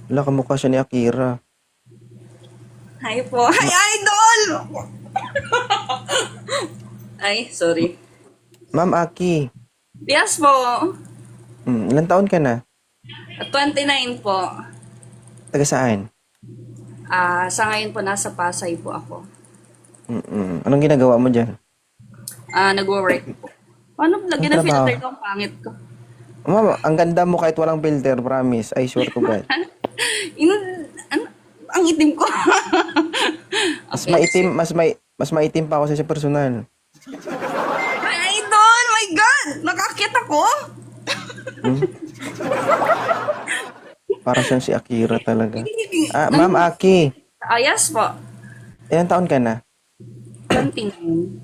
Wala, kamukha siya ni Akira. Hi po. Hi, idol! Ay, sorry. Ma'am Aki, Yes po. ilang taon ka na? 29 po. Taga saan? Sa ngayon po, nasa Pasay po ako. Anong ginagawa mo dyan? Nagwo-work po. Paano Ang lagyan ng trabaho? filter ko? Ang pangit ko. Ma'am, ang ganda mo kahit walang filter, promise. I swear to God. Ang itim ko. Mas Okay. maitim, mas maitim pa ako sa personal. Ay, idol! My God! Nakakit ako? Para siyang si Akira talaga. Ma'am Aki, Yes po. ilang taon ka na? 29.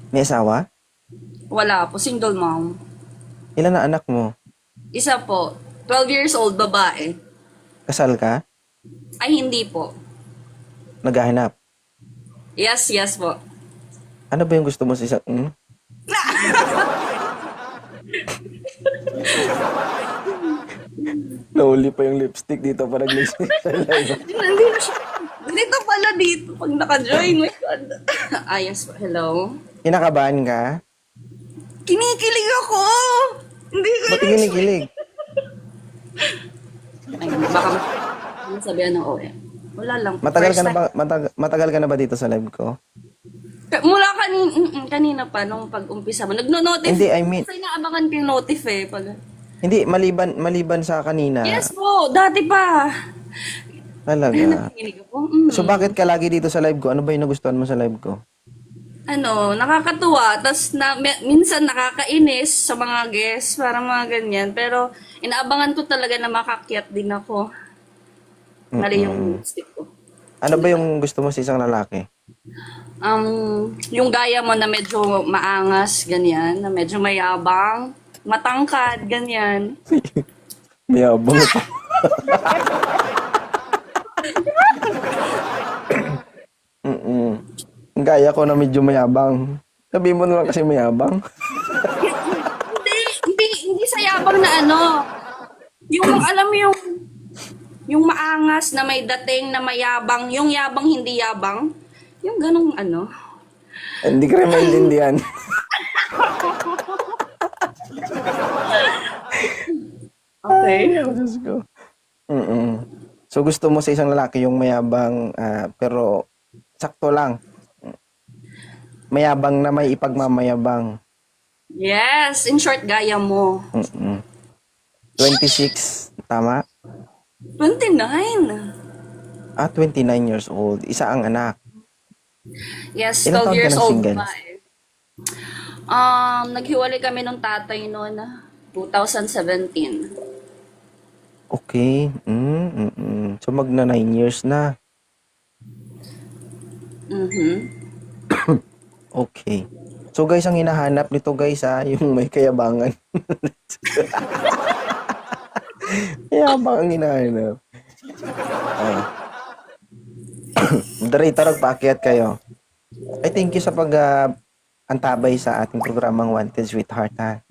May asawa? Wala po. Single mom. Ilan na anak mo? Isa po. 12 years old, babae. Kasal ka? Ay, hindi po. Naghahanap? Yes, yes po. Ano ba yung gusto mo sa isang... Nauli pa yung lipstick dito pa nag-lipstick sa live. Hindi na siya. Dito pala dito pag naka-join. My God. Yes po. Hello? Kinakabahan ka? Kinikilig ako! Hindi ko Ba't kinikilig? Ay, baka sabihan ng OM. Wala lang. Matagal First ka na time. ba matagal ka na ba dito sa live ko? Mula kanina pa, nung pag-umpisa mo. Nagno-notif. Hindi, I mean, Kasi naabangan ko yung notif eh. hindi maliban sa kanina. Yes po, dati pa. Talaga. Nakikinig ako. So bakit ka lagi dito sa live ko? Ano ba yung nagustuhan mo sa live ko? Nakakatuwa. Tapos minsan nakakainis sa mga guests, para mga ganyan. Pero inaabangan ko talaga na makakyat din ako. Mali yung stick ko. Ano ba yung gusto mo sa isang lalaki? Yung gaya mo na medyo maangas, ganyan, na medyo mayabang, matangkad, ganyan. Mayabang pa. Ang gaya ko na medyo mayabang. Sabihin mo na lang kasi mayabang. Hindi sa yabang na ano. Yung, alam mo yung maangas na may dating na mayabang, yung yabang hindi yabang, yung ganong ano. Hindi ko rin maintindihan. Okay. Ay, Diyos ko. So gusto mo sa isang lalaki yung mayabang, pero sakto lang. Mayabang na may ipagmamayabang. Yes, in short, gaya mo. 26, tama? 29. 29 years old. Isa ang anak. Yes, Ilang 12 taon ka years ng old single? pa eh. Naghiwalay kami nung tatay noon, 2017. Okay. So magna 9 years na. Okay. So guys, ang hinahanap nito guys yung may kayabangan. Yabang ang hinahanap. Moderator, paakyat kayo. Ay, thank you sa antabay sa ating programang Wanted Sweetheart ha.